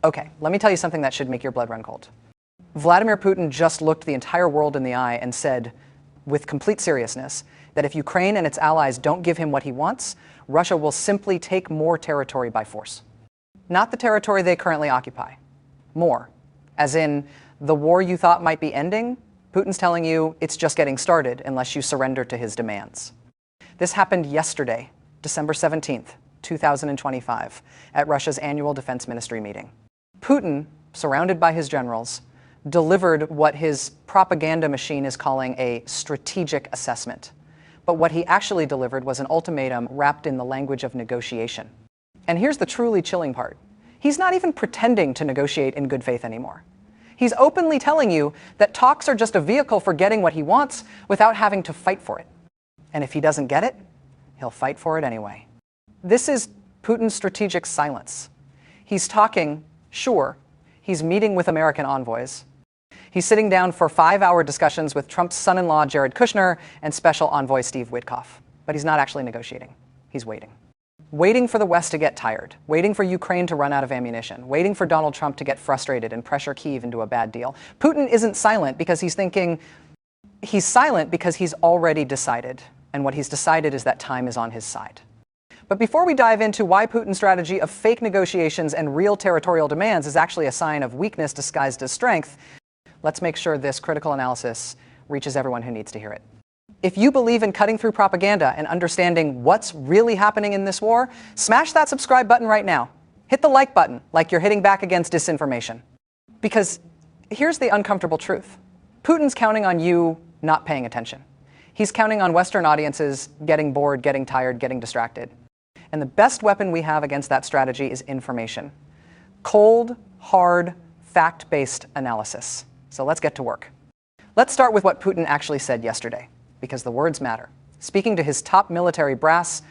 Okay, let me tell you something that should make your blood run cold. Vladimir Putin just looked the entire world in the eye and said, with complete seriousness, that if Ukraine and its allies don't give him what he wants, Russia will simply take more territory by force. Not the territory they currently occupy. More. As in, the war you thought might be ending, Putin's telling you it's just getting started unless you surrender to his demands. This happened yesterday, December 17th, 2025, at Russia's annual defense ministry meeting. Putin, surrounded by his generals, delivered what his propaganda machine is calling a strategic assessment. But what he actually delivered was an ultimatum wrapped in the language of negotiation. And here's the truly chilling part. He's not even pretending to negotiate in good faith anymore. He's openly telling you that talks are just a vehicle for getting what he wants without having to fight for it. And if he doesn't get it, he'll fight for it anyway. This is Putin's strategic silence. He's talking, sure, he's meeting with American envoys. He's sitting down for 5-hour discussions with Trump's son-in-law, Jared Kushner, and Special Envoy Steve Witkoff. But he's not actually negotiating. He's waiting. Waiting for the West to get tired, waiting for Ukraine to run out of ammunition, waiting for Donald Trump to get frustrated and pressure Kyiv into a bad deal. Putin isn't silent because he's thinking, he's silent because he's already decided. And what he's decided is that time is on his side. But before we dive into why Putin's strategy of fake negotiations and real territorial demands is actually a sign of weakness disguised as strength, let's make sure this critical analysis reaches everyone who needs to hear it. If you believe in cutting through propaganda and understanding what's really happening in this war, smash that subscribe button right now. Hit the like button like you're hitting back against disinformation. Because here's the uncomfortable truth. Putin's counting on you not paying attention. He's counting on Western audiences getting bored, getting tired, getting distracted. And the best weapon we have against that strategy is information. Cold, hard, fact-based analysis. So let's get to work. Let's start with what Putin actually said yesterday, because the words matter. Speaking to his top military brass,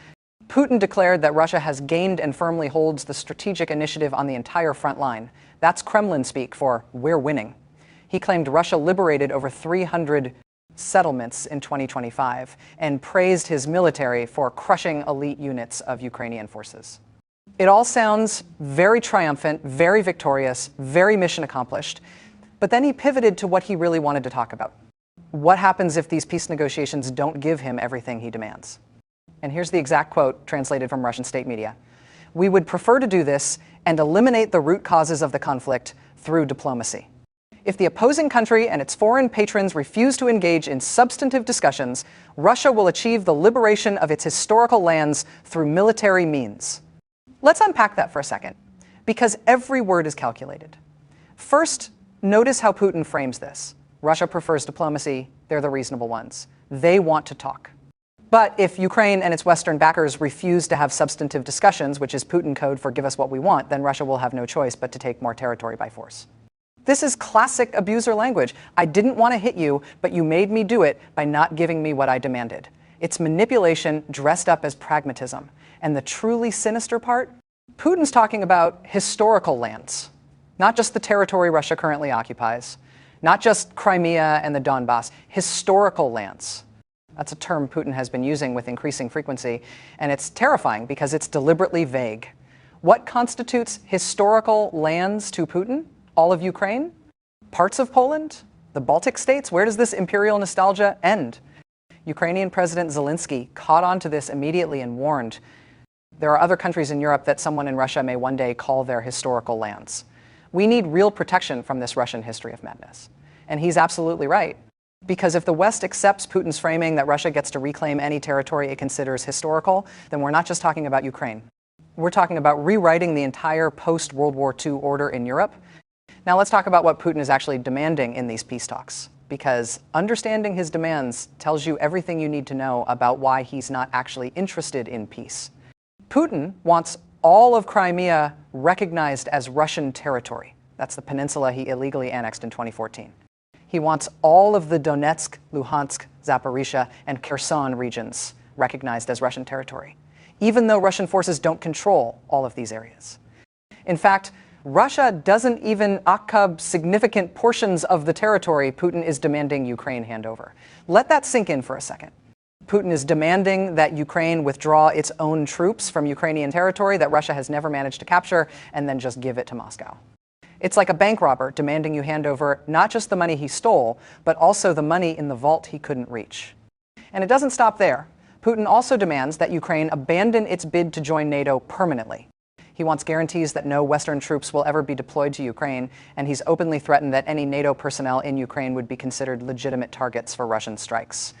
Putin declared that Russia has gained and firmly holds the strategic initiative on the entire front line. That's Kremlin speak for "we're winning." He claimed Russia liberated over 300 settlements in 2025 and praised his military for crushing elite units of Ukrainian forces. It all sounds very triumphant, very victorious, very mission accomplished. But then he pivoted to what he really wanted to talk about. What happens if these peace negotiations don't give him everything he demands? And here's the exact quote translated from Russian state media. "We would prefer to do this and eliminate the root causes of the conflict through diplomacy. If the opposing country and its foreign patrons refuse to engage in substantive discussions, Russia will achieve the liberation of its historical lands through military means." Let's unpack that for a second, because every word is calculated. First, notice how Putin frames this. Russia prefers diplomacy. They're the reasonable ones. They want to talk. But if Ukraine and its Western backers refuse to have substantive discussions, which is Putin code for give us what we want, then Russia will have no choice but to take more territory by force. This is classic abuser language. I didn't want to hit you, but you made me do it by not giving me what I demanded. It's manipulation dressed up as pragmatism. And the truly sinister part? Putin's talking about historical lands. Not just the territory Russia currently occupies, not just Crimea and the Donbass, historical lands. That's a term Putin has been using with increasing frequency, and it's terrifying because it's deliberately vague. What constitutes historical lands to Putin? All of Ukraine? Parts of Poland? The Baltic states? Where does this imperial nostalgia end? Ukrainian President Zelensky caught on to this immediately and warned, there are other countries in Europe that someone in Russia may one day call their historical lands. We need real protection from this Russian history of madness. And he's absolutely right. Because if the West accepts Putin's framing that Russia gets to reclaim any territory it considers historical, then we're not just talking about Ukraine. We're talking about rewriting the entire post-World War II order in Europe. Now let's talk about what Putin is actually demanding in these peace talks. Because understanding his demands tells you everything you need to know about why he's not actually interested in peace. Putin wants all of Crimea recognized as Russian territory. That's the peninsula he illegally annexed in 2014. He wants all of the Donetsk, Luhansk, Zaporizhia, and Kherson regions recognized as Russian territory, even though Russian forces don't control all of these areas. In fact, Russia doesn't even occupy significant portions of the territory Putin is demanding Ukraine hand over. Let that sink in for a second. Putin is demanding that Ukraine withdraw its own troops from Ukrainian territory that Russia has never managed to capture and then just give it to Moscow. It's like a bank robber demanding you hand over not just the money he stole, but also the money in the vault he couldn't reach. And it doesn't stop there. Putin also demands that Ukraine abandon its bid to join NATO permanently. He wants guarantees that no Western troops will ever be deployed to Ukraine, and he's openly threatened that any NATO personnel in Ukraine would be considered legitimate targets for Russian strikes.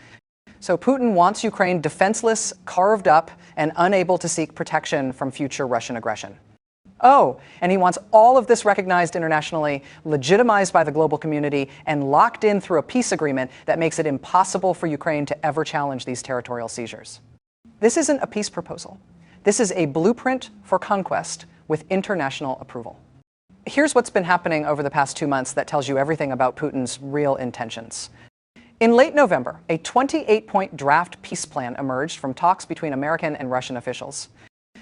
So Putin wants Ukraine defenseless, carved up, and unable to seek protection from future Russian aggression. Oh, and he wants all of this recognized internationally, legitimized by the global community, and locked in through a peace agreement that makes it impossible for Ukraine to ever challenge these territorial seizures. This isn't a peace proposal. This is a blueprint for conquest with international approval. Here's what's been happening over the past 2 months that tells you everything about Putin's real intentions. In late November, a 28-point draft peace plan emerged from talks between American and Russian officials.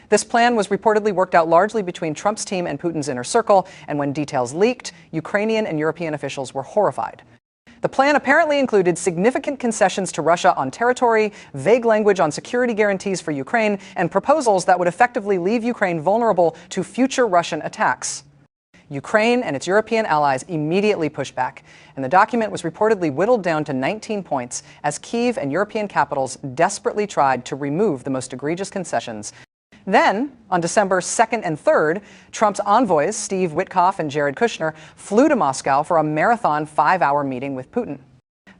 This plan was reportedly worked out largely between Trump's team and Putin's inner circle, and when details leaked, Ukrainian and European officials were horrified. The plan apparently included significant concessions to Russia on territory, vague language on security guarantees for Ukraine, and proposals that would effectively leave Ukraine vulnerable to future Russian attacks. Ukraine and its European allies immediately pushed back, and the document was reportedly whittled down to 19 points as Kyiv and European capitals desperately tried to remove the most egregious concessions. Then, on December 2nd and 3rd, Trump's envoys, Steve Witkoff and Jared Kushner, flew to Moscow for a marathon 5-hour meeting with Putin.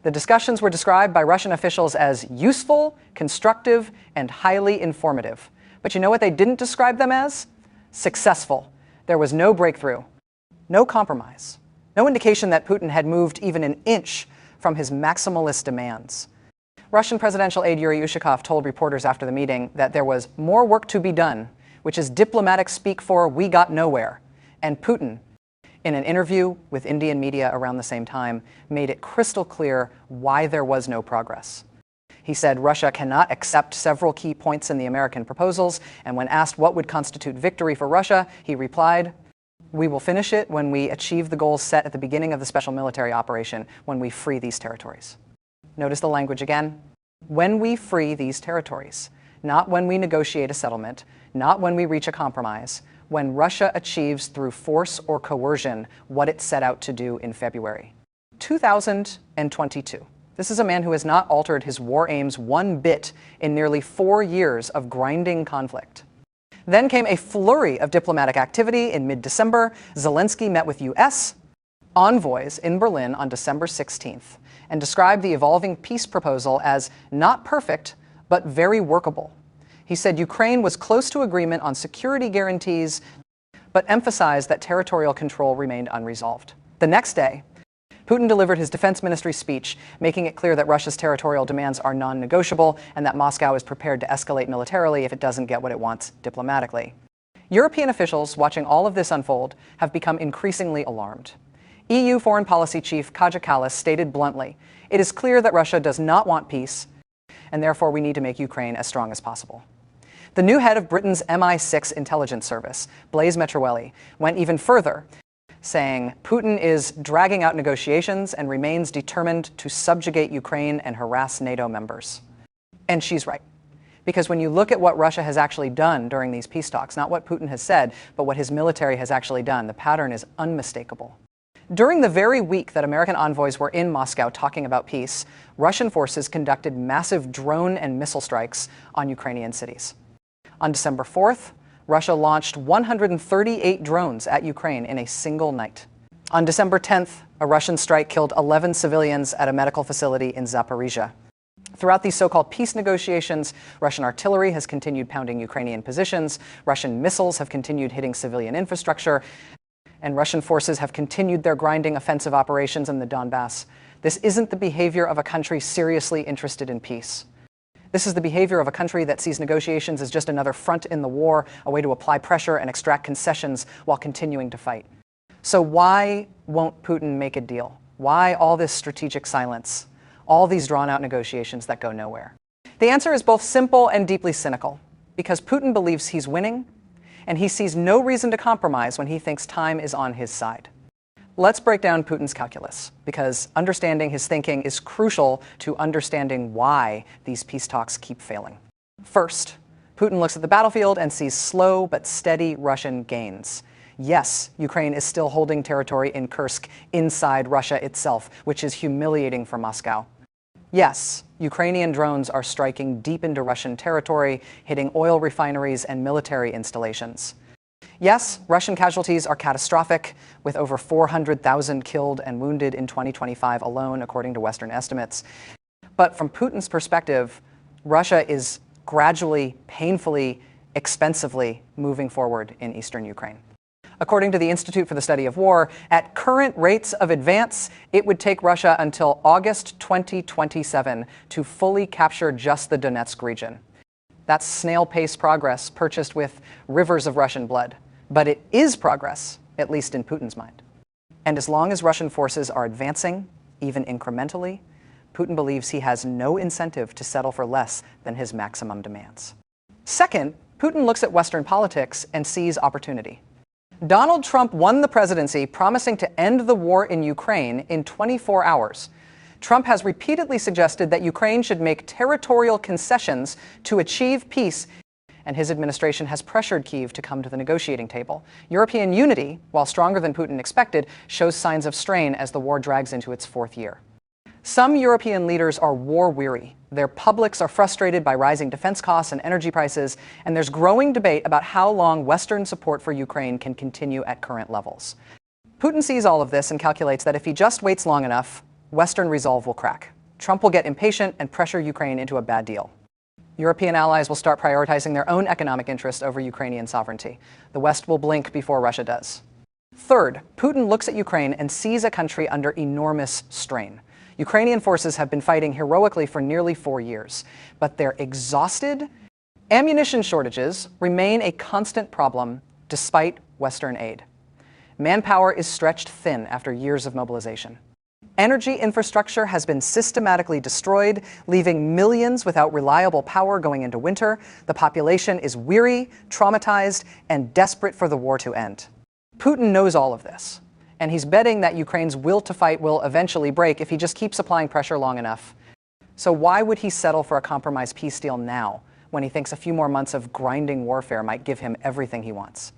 The discussions were described by Russian officials as useful, constructive, and highly informative. But you know what they didn't describe them as? Successful. There was no breakthrough, no compromise, no indication that Putin had moved even an inch from his maximalist demands. Russian presidential aide Yuri Ushakov told reporters after the meeting that there was more work to be done, which is diplomatic speak for "we got nowhere." And Putin, in an interview with Indian media around the same time, made it crystal clear why there was no progress. He said Russia cannot accept several key points in the American proposals, and when asked what would constitute victory for Russia, he replied, "We will finish it when we achieve the goals set at the beginning of the special military operation, when we free these territories." Notice the language again. When we free these territories, not when we negotiate a settlement, not when we reach a compromise, when Russia achieves through force or coercion what it set out to do in February. 2022. This is a man who has not altered his war aims one bit in nearly 4 years of grinding conflict. Then came a flurry of diplomatic activity in mid-December. Zelensky met with U.S. envoys in Berlin on December 16th and described the evolving peace proposal as not perfect, but very workable. He said Ukraine was close to agreement on security guarantees, but emphasized that territorial control remained unresolved. The next day, Putin delivered his defense ministry speech, making it clear that Russia's territorial demands are non-negotiable and that Moscow is prepared to escalate militarily if it doesn't get what it wants diplomatically. European officials watching all of this unfold have become increasingly alarmed. EU Foreign Policy Chief Kaja Kallas stated bluntly, "It is clear that Russia does not want peace, and therefore we need to make Ukraine as strong as possible." The new head of Britain's MI6 intelligence service, Blaise Metroelli, went even further, saying Putin is dragging out negotiations and remains determined to subjugate Ukraine and harass NATO members. And she's right. Because when you look at what Russia has actually done during these peace talks, not what Putin has said, but what his military has actually done, the pattern is unmistakable. During the very week that American envoys were in Moscow talking about peace, Russian forces conducted massive drone and missile strikes on Ukrainian cities. On December 4th, Russia launched 138 drones at Ukraine in a single night. On December 10th, a Russian strike killed 11 civilians at a medical facility in Zaporizhia. Throughout these so-called peace negotiations, Russian artillery has continued pounding Ukrainian positions, Russian missiles have continued hitting civilian infrastructure, and Russian forces have continued their grinding offensive operations in the Donbass. This isn't the behavior of a country seriously interested in peace. This is the behavior of a country that sees negotiations as just another front in the war, a way to apply pressure and extract concessions while continuing to fight. So why won't Putin make a deal? Why all this strategic silence? All these drawn-out negotiations that go nowhere? The answer is both simple and deeply cynical, because Putin believes he's winning, and he sees no reason to compromise when he thinks time is on his side. Let's break down Putin's calculus, because understanding his thinking is crucial to understanding why these peace talks keep failing. First, Putin looks at the battlefield and sees slow but steady Russian gains. Yes, Ukraine is still holding territory in Kursk inside Russia itself, which is humiliating for Moscow. Yes, Ukrainian drones are striking deep into Russian territory, hitting oil refineries and military installations. Yes, Russian casualties are catastrophic, with over 400,000 killed and wounded in 2025 alone, according to Western estimates. But from Putin's perspective, Russia is gradually, painfully, expensively moving forward in eastern Ukraine. According to the Institute for the Study of War, at current rates of advance, it would take Russia until August 2027 to fully capture just the Donetsk region. That's snail-pace progress purchased with rivers of Russian blood. But it is progress, at least in Putin's mind. And as long as Russian forces are advancing, even incrementally, Putin believes he has no incentive to settle for less than his maximum demands. Second, Putin looks at Western politics and sees opportunity. Donald Trump won the presidency promising to end the war in Ukraine in 24 hours. Trump has repeatedly suggested that Ukraine should make territorial concessions to achieve peace, and his administration has pressured Kyiv to come to the negotiating table. European unity, while stronger than Putin expected, shows signs of strain as the war drags into its fourth year. Some European leaders are war-weary. Their publics are frustrated by rising defense costs and energy prices, and there's growing debate about how long Western support for Ukraine can continue at current levels. Putin sees all of this and calculates that if he just waits long enough, Western resolve will crack. Trump will get impatient and pressure Ukraine into a bad deal. European allies will start prioritizing their own economic interest over Ukrainian sovereignty. The West will blink before Russia does. Third, Putin looks at Ukraine and sees a country under enormous strain. Ukrainian forces have been fighting heroically for nearly 4 years, but they're exhausted. Ammunition shortages remain a constant problem despite Western aid. Manpower is stretched thin after years of mobilization. Energy infrastructure has been systematically destroyed, leaving millions without reliable power going into winter. The population is weary, traumatized, and desperate for the war to end. Putin knows all of this, and he's betting that Ukraine's will to fight will eventually break if he just keeps applying pressure long enough. So why would he settle for a compromise peace deal now, when he thinks a few more months of grinding warfare might give him everything he wants?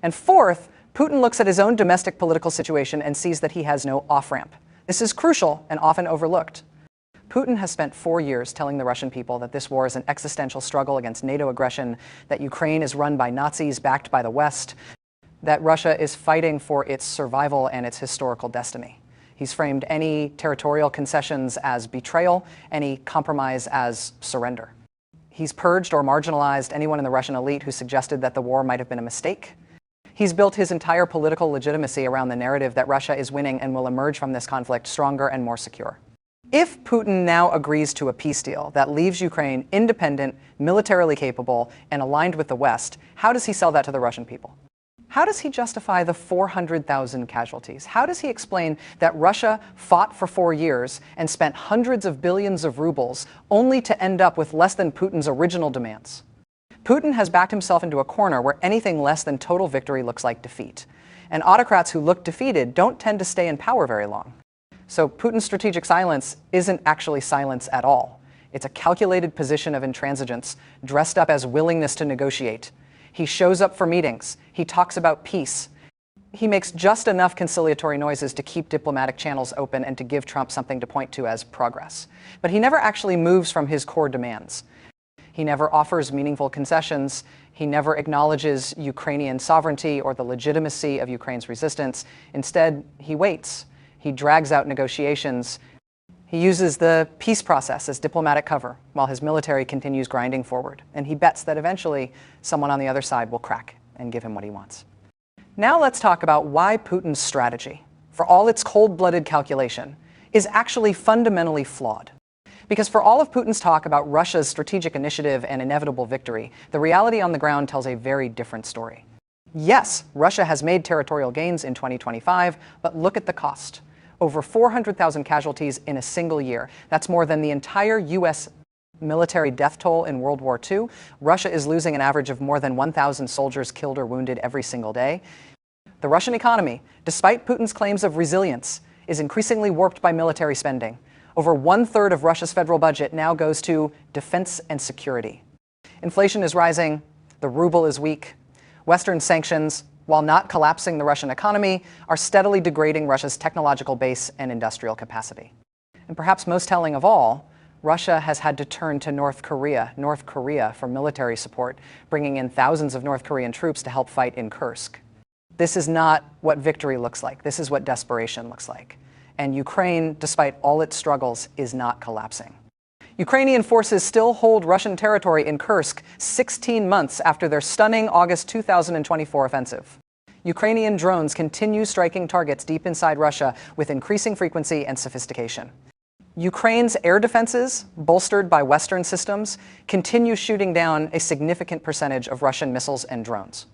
And fourth, Putin looks at his own domestic political situation and sees that he has no off-ramp. This is crucial and often overlooked. Putin has spent 4 years telling the Russian people that this war is an existential struggle against NATO aggression, that Ukraine is run by Nazis backed by the West, that Russia is fighting for its survival and its historical destiny. He's framed any territorial concessions as betrayal, any compromise as surrender. He's purged or marginalized anyone in the Russian elite who suggested that the war might have been a mistake. He's built his entire political legitimacy around the narrative that Russia is winning and will emerge from this conflict stronger and more secure. If Putin now agrees to a peace deal that leaves Ukraine independent, militarily capable, and aligned with the West, how does he sell that to the Russian people? How does he justify the 400,000 casualties? How does he explain that Russia fought for 4 years and spent hundreds of billions of rubles only to end up with less than Putin's original demands? Putin has backed himself into a corner where anything less than total victory looks like defeat. And autocrats who look defeated don't tend to stay in power very long. So Putin's strategic silence isn't actually silence at all. It's a calculated position of intransigence dressed up as willingness to negotiate. He shows up for meetings. He talks about peace. He makes just enough conciliatory noises to keep diplomatic channels open and to give Trump something to point to as progress. But he never actually moves from his core demands. He never offers meaningful concessions. He never acknowledges Ukrainian sovereignty or the legitimacy of Ukraine's resistance. Instead, he waits. He drags out negotiations. He uses the peace process as diplomatic cover while his military continues grinding forward. And he bets that eventually someone on the other side will crack and give him what he wants. Now let's talk about why Putin's strategy, for all its cold-blooded calculation, is actually fundamentally flawed. Because for all of Putin's talk about Russia's strategic initiative and inevitable victory, the reality on the ground tells a very different story. Yes, Russia has made territorial gains in 2025, but look at the cost. Over 400,000 casualties in a single year. That's more than the entire U.S. military death toll in World War II. Russia is losing an average of more than 1,000 soldiers killed or wounded every single day. The Russian economy, despite Putin's claims of resilience, is increasingly warped by military spending. Over 1/3 of Russia's federal budget now goes to defense and security. Inflation is rising, the ruble is weak, Western sanctions, while not collapsing the Russian economy, are steadily degrading Russia's technological base and industrial capacity. And perhaps most telling of all, Russia has had to turn to North Korea for military support, bringing in thousands of North Korean troops to help fight in Kursk. This is not what victory looks like. This is what desperation looks like. And Ukraine, despite all its struggles, is not collapsing. Ukrainian forces still hold Russian territory in Kursk 16 months after their stunning August 2024 offensive. Ukrainian drones continue striking targets deep inside Russia with increasing frequency and sophistication. Ukraine's air defenses, bolstered by Western systems, continue shooting down a significant percentage of Russian missiles and drones.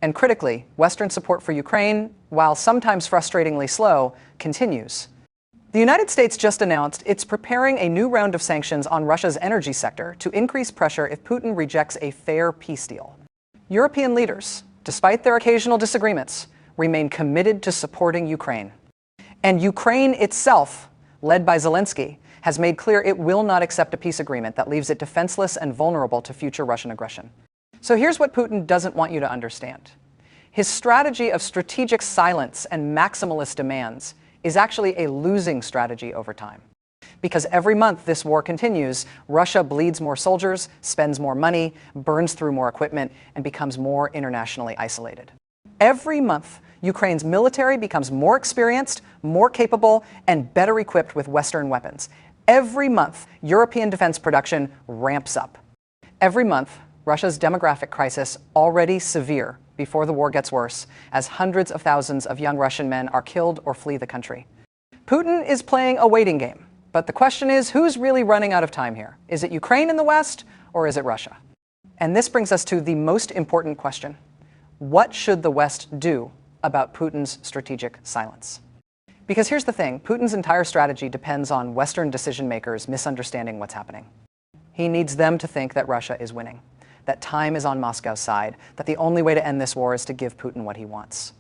And critically, Western support for Ukraine, while sometimes frustratingly slow, continues. The United States just announced it's preparing a new round of sanctions on Russia's energy sector to increase pressure if Putin rejects a fair peace deal. European leaders, despite their occasional disagreements, remain committed to supporting Ukraine. And Ukraine itself, led by Zelensky, has made clear it will not accept a peace agreement that leaves it defenseless and vulnerable to future Russian aggression. So here's what Putin doesn't want you to understand. His strategy of strategic silence and maximalist demands is actually a losing strategy over time. Because every month this war continues, Russia bleeds more soldiers, spends more money, burns through more equipment, and becomes more internationally isolated. Every month, Ukraine's military becomes more experienced, more capable, and better equipped with Western weapons. Every month, European defense production ramps up. Every month, Russia's demographic crisis, already severe before the war gets worse, as hundreds of thousands of young Russian men are killed or flee the country. Putin is playing a waiting game, but the question is, who's really running out of time here? Is it Ukraine in the West, or is it Russia? And this brings us to the most important question. What should the West do about Putin's strategic silence? Because here's the thing, Putin's entire strategy depends on Western decision makers misunderstanding what's happening. He needs them to think that Russia is winning, that time is on Moscow's side, that the only way to end this war is to give Putin what he wants.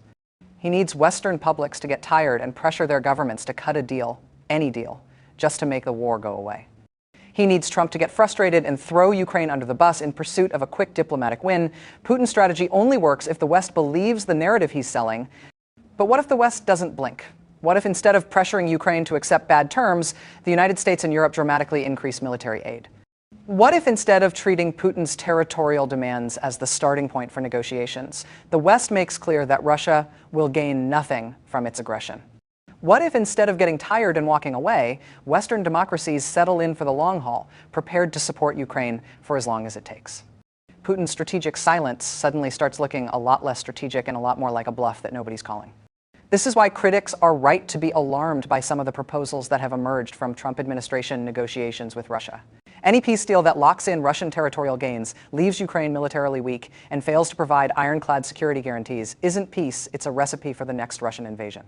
He needs Western publics to get tired and pressure their governments to cut a deal, any deal, just to make the war go away. He needs Trump to get frustrated and throw Ukraine under the bus in pursuit of a quick diplomatic win. Putin's strategy only works if the West believes the narrative he's selling. But what if the West doesn't blink? What if instead of pressuring Ukraine to accept bad terms, the United States and Europe dramatically increase military aid? What if instead of treating Putin's territorial demands as the starting point for negotiations, the West makes clear that Russia will gain nothing from its aggression? What if instead of getting tired and walking away, Western democracies settle in for the long haul, prepared to support Ukraine for as long as it takes? Putin's strategic silence suddenly starts looking a lot less strategic and a lot more like a bluff that nobody's calling. This is why critics are right to be alarmed by some of the proposals that have emerged from Trump administration negotiations with Russia. Any peace deal that locks in Russian territorial gains, leaves Ukraine militarily weak, and fails to provide ironclad security guarantees isn't peace, it's a recipe for the next Russian invasion.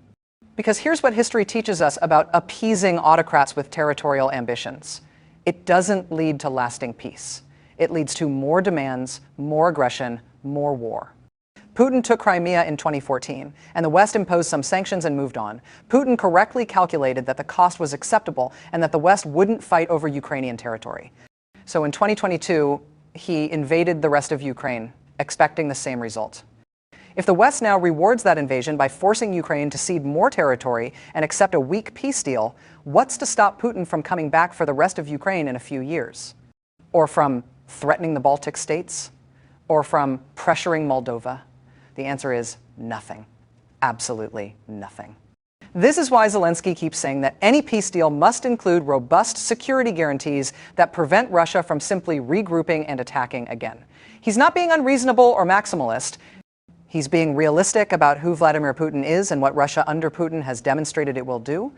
Because here's what history teaches us about appeasing autocrats with territorial ambitions. It doesn't lead to lasting peace. It leads to more demands, more aggression, more war. Putin took Crimea in 2014, and the West imposed some sanctions and moved on. Putin correctly calculated that the cost was acceptable and that the West wouldn't fight over Ukrainian territory. So in 2022, he invaded the rest of Ukraine, expecting the same result. If the West now rewards that invasion by forcing Ukraine to cede more territory and accept a weak peace deal, what's to stop Putin from coming back for the rest of Ukraine in a few years? Or from threatening the Baltic states? Or from pressuring Moldova? The answer is nothing. Absolutely nothing. This is why Zelensky keeps saying that any peace deal must include robust security guarantees that prevent Russia from simply regrouping and attacking again. He's not being unreasonable or maximalist. He's being realistic about who Vladimir Putin is and what Russia under Putin has demonstrated it will do.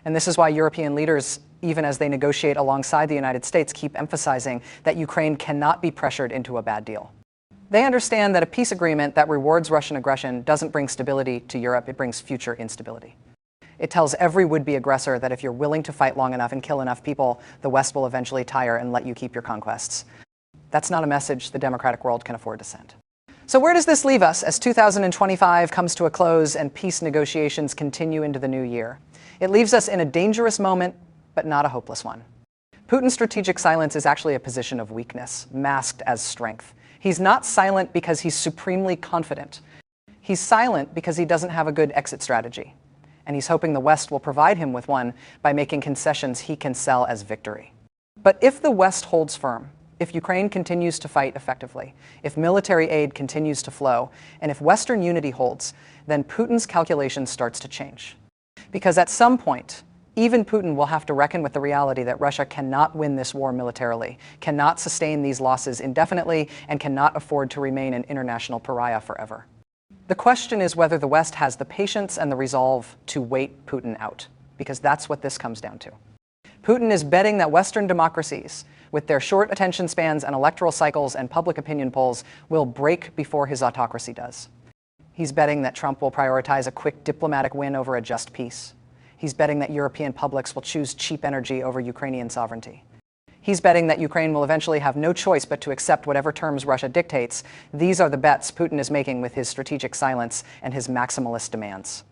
And this is why European leaders, even as they negotiate alongside the United States, keep emphasizing that Ukraine cannot be pressured into a bad deal. They understand that a peace agreement that rewards Russian aggression doesn't bring stability to Europe, it brings future instability. It tells every would-be aggressor that if you're willing to fight long enough and kill enough people, the West will eventually tire and let you keep your conquests. That's not a message the democratic world can afford to send. So where does this leave us as 2025 comes to a close and peace negotiations continue into the new year? It leaves us in a dangerous moment, but not a hopeless one. Putin's strategic silence is actually a position of weakness, masked as strength. He's not silent because he's supremely confident. He's silent because he doesn't have a good exit strategy, and he's hoping the West will provide him with one by making concessions he can sell as victory. But if the West holds firm, if Ukraine continues to fight effectively, if military aid continues to flow, and if Western unity holds, then Putin's calculation starts to change. Because at some point, even Putin will have to reckon with the reality that Russia cannot win this war militarily, cannot sustain these losses indefinitely, and cannot afford to remain an international pariah forever. The question is whether the West has the patience and the resolve to wait Putin out, because that's what this comes down to. Putin is betting that Western democracies, with their short attention spans and electoral cycles and public opinion polls, will break before his autocracy does. He's betting that Trump will prioritize a quick diplomatic win over a just peace. He's betting that European publics will choose cheap energy over Ukrainian sovereignty. He's betting that Ukraine will eventually have no choice but to accept whatever terms Russia dictates. These are the bets Putin is making with his strategic silence and his maximalist demands.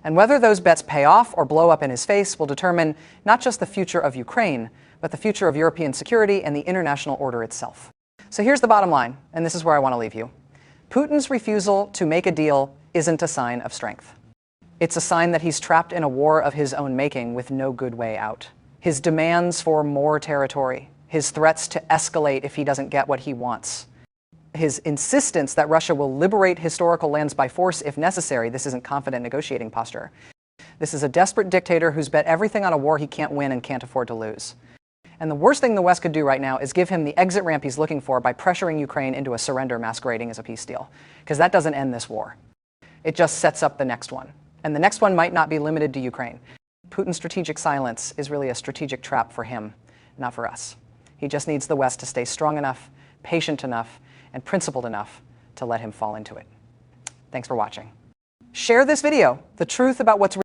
And whether those bets pay off or blow up in his face will determine not just the future of Ukraine, but the future of European security and the international order itself. So here's the bottom line, and this is where I want to leave you. Putin's refusal to make a deal isn't a sign of strength. It's a sign that he's trapped in a war of his own making with no good way out. His demands for more territory, his threats to escalate if he doesn't get what he wants, his insistence that Russia will liberate historical lands by force if necessary. This isn't confident negotiating posture. This is a desperate dictator who's bet everything on a war he can't win and can't afford to lose. And the worst thing the West could do right now is give him the exit ramp he's looking for by pressuring Ukraine into a surrender masquerading as a peace deal, because that doesn't end this war. It just sets up the next one. And the next one might not be limited to Ukraine. Putin's strategic silence is really a strategic trap for him, not for us. He just needs the West to stay strong enough, patient enough, and principled enough to let him fall into it. Thanks for watching. Share this video, the truth about what's